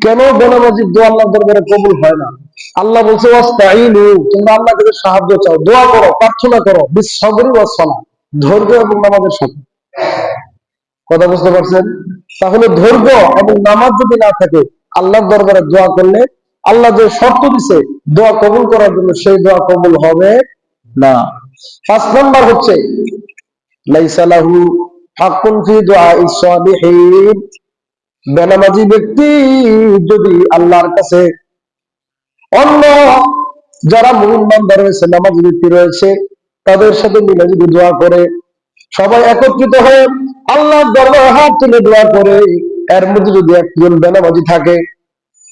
কেন বেনামাজির দোয়া আল্লাহর দরবারে কবুল হয় না? আল্লাহ বলছে ওয়াস্তাইনু, তোমরা আল্লাহর কাছে সাহায্য চাও, দোয়া করো, প্রার্থনা করো, বিসসবরি ওয়াস সালাহ, ধৈর্য এবং নামাজের সাথে। কথা বুঝতে পারছেন? তাহলে ধৈর্য এবং নামাজ যদি না থাকে, আল্লাহর দরবারে দোয়া করলে আল্লাহ যে শর্ত দিছে দোয়া কবুল করার জন্য, সেই দোয়া কবুল হবে না। 5 নাম্বার হচ্ছে লাইসা লাহু হাক্কুন ফি দুআইস সালিহিন। বেনামাজি ব্যক্তি যদি আল্লাহর কাছে অন্য যারা মুমিন বান্দা রয়েছে, নামাজি ব্যক্তি রয়েছে, তাদের সাথে মিলে যদি দোয়া করে, সবাই একত্রিত হয়ে আল্লাহর দরবারে হাত তুলে দোয়া করে, এর মধ্যে যদি একজন বেনামাজি থাকে,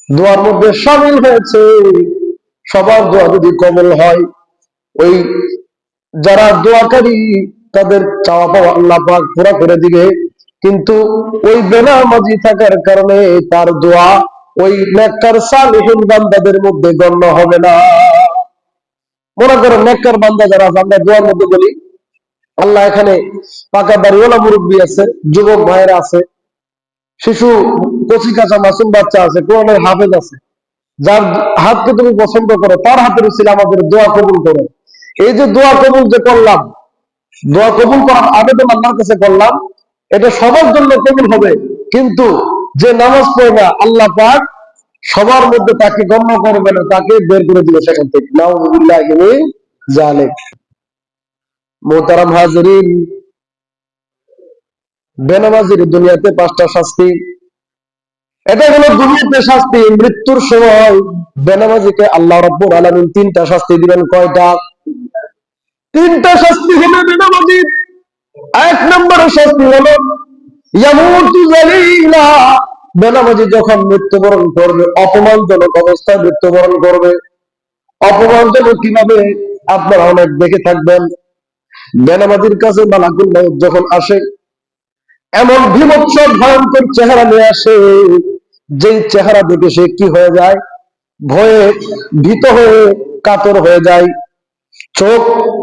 দোয়ার মধ্যে শামিল হয়েছে, সবার দোয়া যদি কবুল হয়, ওই যারা দোয়াকারী তাদের চাওয়া পাওয়া আল্লাহ পাক পুরা করে দিবে। কিন্তু ওই বেনামাজি থাকার কারণে তার দোয়া ওই নেককার সালেহিন বান্দাদের মধ্যে গণ্য হবে না। মনে করেন নেককার বান্দা যারা আমরা দোয়ার মধ্যে বলি, আল্লাহ এখানে পাকা দাড়িওয়ালা মুরব্বী আছে, যুবক ভাইয়েরা আছে, শিশু কচি কাঁচা মাসুম বাচ্চা আছে, কোরআনের হাফেজ আছে, যার হাতকে তুমি পছন্দ করো, তার হাতের উচিত আমাদের দোয়া কবুল করো। এই যে দোয়া কবুল যে করলাম, দোয়া কবুল করার আবেদন আল্লাহর কাছে করলাম, এটা সবার জন্য কবুল হবে। কিন্তু যে নামাজ পড়ে না, আল্লাহ পাক সবার মধ্যে তাকে গণ্য করবে না, তাকে বের করে দিবে সেখান থেকে। নাউযুবিল্লাহি মিন যালিক। মুহতারাম হাজিরিন, বেনামাজির দুনিয়াতে 5টা শাস্তি। এটা হলো দুনিয়াতে শাস্তি। মৃত্যুর সময় বেনামাজিকে আল্লাহ রাব্বুল আলামিন 3টা শাস্তি দিবেন। কয়টা? 3টা শাস্তি হবে বেনামাজির। 1 নম্বরের শাস্তি হলো ইয়ামুতু যালিলা। বেনামাজি যখন মৃত্যুবরণ করবে, অপমানজনক অবস্থায় মৃত্যুবরণ করবে। অপমানজনক কিভাবে? আপনারা অনেক দেখে থাকবেন, বেনামাজির কাছে মালাকুল মউত যখন আসে, এমন বিভৎস ভয়ঙ্কর চেহারা নিয়ে আসে, যেই চেহারা দেখে সে কি হয়ে যায়? ভয়ে ভীত হয়ে কাতর হয়ে যায়, চোখ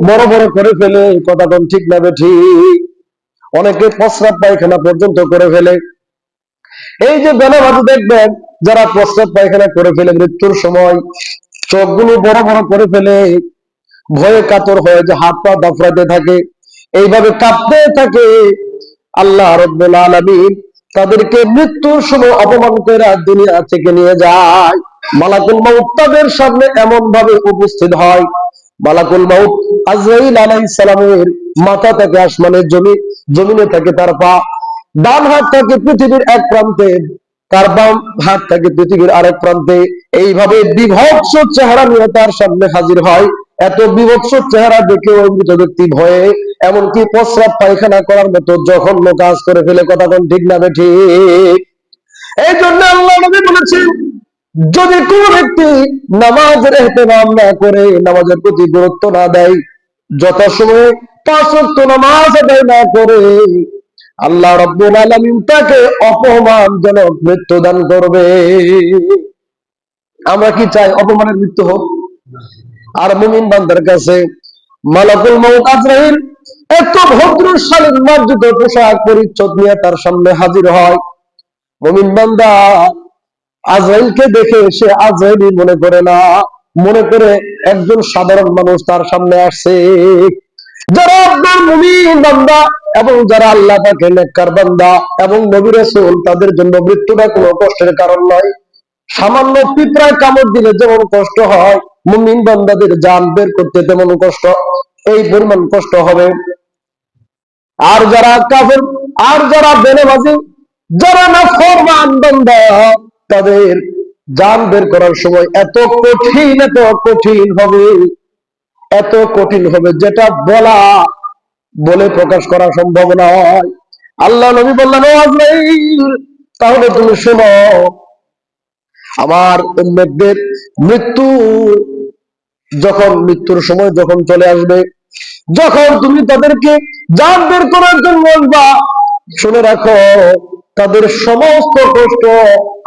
বড় বড় করে ফেলে। কথা কোন ঠিক না ঠিক? অনেকে প্রস্রাব পায়খানা পর্যন্ত করে ফেলে। এই যে বেনামাজি দেখবেন যারা প্রস্রাব পায়খানা করে ফেলে মৃত্যুর সময়, চোখগুলো বড় বড় করে ফেলে, ভয়ে কাতর হয়ে যে হাত পা দাফড়াতে থাকে, এইভাবে কাঁপতে থাকে, আল্লাহ রাব্বুল আলামিন তাদেরকে মৃত্যুর সময় অপমান করে দুনিয়া থেকে নিয়ে যায়। মালাকুল মউত তাদের সামনে এমন ভাবে উপস্থিত হয়, মালাকুল মউত আজরাইল আলাইহিস সালামের মাথা থেকে আসমানের জমিনে থাকে তার পা, ডান হাত থাকে পৃথিবীর এক প্রান্তে, তার বাম হাত থাকে পৃথিবীর আরেক প্রান্তে। এইভাবে বিভৎস চেহারা নিয়ে তার সামনে হাজির হয়। এত বিভৎস চেহারা দেখে ওই মৃত ব্যক্তি ভয়ে এমনকি প্রস্রাব পায়খানা করার মতো জঘন্য কাজ করে ফেলে। কথা কোন ঠিক না ঠিক? এই জন্য আল্লাহ নবী বলেছেন, যদি কোন ব্যক্তি নামাজের ইহতিমাম না করে, নামাজের প্রতি গুরুত্ব না দেয়, যথাসময়ে 5 ওয়াক্ত নামাজ আদায় না করে, আল্লাহ রাব্বুল আলামিন তাকে অপমানজনক মৃত্যু দান করবে। আমরা কি চাই অপমানের মৃত্যু হোক? আর মুমিন বান্দার কাছে মালাকুল মউত আজরাইল এত ভদ্রশালী মার্জিত পোশাক পরিচ্ছদ নিয়ে তার সামনে হাজির হয়। মুমিন বান্দা আজরাইলকে দেখে সে আজরাইলই মনে করে না, মনে করে একজন সাধারণ মানুষ তার সামনে আসছে। যারা আপনার মুমিন বান্দা এবং যারা আল্লাহ পাকের নেককার বান্দা এবং নবী রাসূল, তাদের জন্য মৃত্যুটা কোনো কষ্টের কারণ নয়। সামান্য পিঁপড়ায় কামড় দিলে যেমন কষ্ট হয়, মুমিন বান্দাদের জান বের করতে তেমন কষ্ট, এই পরিমাণ কষ্ট হবে। আর যারা কাফের, আর যারা বেনামাজি, যারা নাফরমান বান্দা, তাদের জান বের করার সময় এত কঠিন হবে, এত কঠিন হবে যেটা বলে প্রকাশ করা সম্ভব নয়। আল্লাহ নবী বললেন, ও আজরাইল, তাহলে তুমি শোনো, আমার উম্মতদের মৃত্যুর সময় যখন চলে আসবে, যখন তুমি তাদেরকে জান বের করার জন্য বলবা, শুনে রাখো, তাদের সমস্ত কষ্ট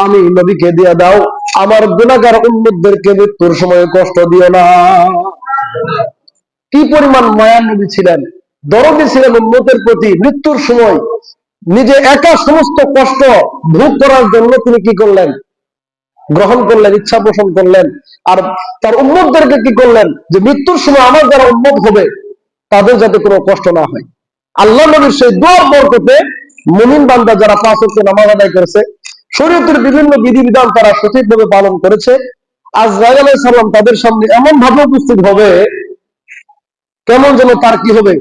আমি নবীকে দিয়ে দাও, আমার গুনাহগার উম্মতদেরকে মৃত্যুর সময় কষ্ট দিও না। কি পরিমাণ মায়া নবী ছিলেন, দরদী ছিলেন উম্মতের প্রতি। মৃত্যুর সময় নিজে একা সমস্ত কষ্ট ভোগ করার জন্য তিনি কি করলেন? গ্রহণ করলেন, ইচ্ছা পোষণ করলেন। আর তার উম্মতদেরকে কি করলেন? যে মৃত্যুর সময় আমার যারা উম্মত হবে তাদের যাতে কোনো কষ্ট না হয়। আল্লাহ নবীর সেই দোয়ার বরকতে মুমিন বান্দা যারা 5 ওয়াক্ত নামাজ আদায় করেছে, শরীয়তের বিভিন্ন বিধিবিধান তারা সঠিকভাবে পালন করেছে, আজরাইল আলাইহিস সালাম তাদের সামনে এমন ভাবে উপস্থিত হবে, কেমন যেন তার কি হবে?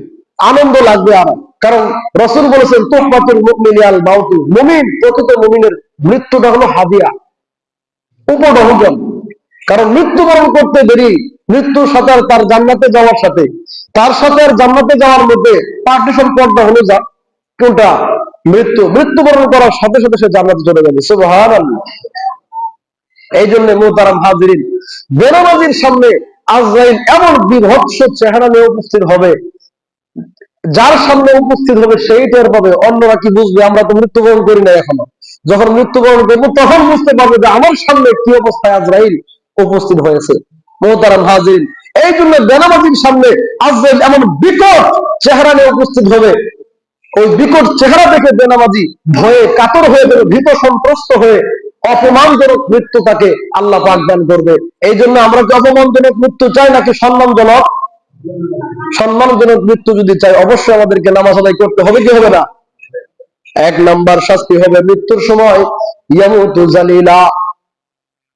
আনন্দ লাগবে। আর কারণ রাসূল বলেছেন তুহফাতুল মুমিনি আল মাউতু, মুমিন, প্রকৃত মুমিনের মৃত্যুটা হলো হাদিয়া, উপঢৌকন। কারণ মৃত্যুবরণ করতে দেরি, মৃত্যুর সাথে আর তার জান্নাতে যাওয়ার সাথে, তার সাথে আর জান্নাতে যাওয়ার মধ্যে পার্টিশন পর্দা হলো যা কোনটা? মৃত্যু। মৃত্যুবরণ করার সাথে সাথে সে জান্নাতে চলে যাবে। সুবহানাল্লাহ। এই জন্য মুহতারাম হাজিরিন, বেনামাজির সামনে আজরাইল এমন বিভৎস চেহারা নিয়ে উপস্থিত হবে, যার সামনে উপস্থিত হবে সেই টের পাবে, অন্যরা কি বুঝবে? আমরা তো মৃত্যুবরণ করি না এখনো। যখন মৃত্যুবরণ করবো তখন বুঝতে পারবে যে আমার সামনে কি অবস্থায় আজরাইল উপস্থিত হয়েছে। মুহতারাম হাজিরিন, এই জন্য বেনামাজির সামনে আজরাইল এমন বিকট চেহারা নিয়ে উপস্থিত হবে, ওই বিকট চেহারা দেখে বেনামাজি ভয়ে কাতর হয়ে যাবে, ভীত সন্ত্রস্ত হয়ে অপমানজনক মৃত্যু তাকে আল্লাহ পাক দান করবে। এই জন্য আমরা কি অপমানজনক মৃত্যু চাই নাকি সম্মানজনক? সম্মানজনক মৃত্যু যদি চাই, অবশ্যই আমাদেরকে নামাজ আদায় করতে হবে, কি হবে না? 1 নাম্বার শাস্তি হবে মৃত্যুর সময় ইয়ামুতু জালিলা,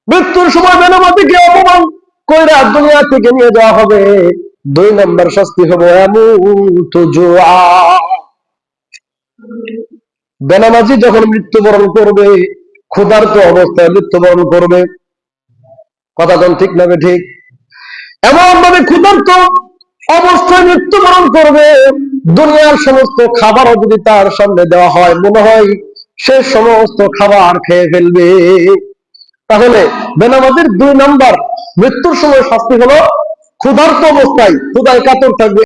মৃত্যুর সময় বেনামাজিকে অপমান কইরা দুনিয়া থেকে নিয়ে যাওয়া হবে। 2 নাম্বার শাস্তি হবে ইয়ামুতু জুআ, বেনামাজি যখন মৃত্যুবরণ করবে, ক্ষুধার্ত অবস্থায় মৃত্যুবরণ করবে। কথা কোন ঠিক না ঠিক? এমন ভাবে ক্ষুধার্ত অবস্থায় মৃত্যুবরণ করবে, দুনিয়ার সমস্ত খাবারও যদি তার সামনে দেওয়া হয়, মনে হয় সে সমস্ত খাবার খেয়ে ফেলবে। তাহলে বেনামাজির 2 নাম্বার মৃত্যুর সময় শাস্তি হলো ক্ষুধার্ত অবস্থায়, ক্ষুধায় কাতর থাকবে।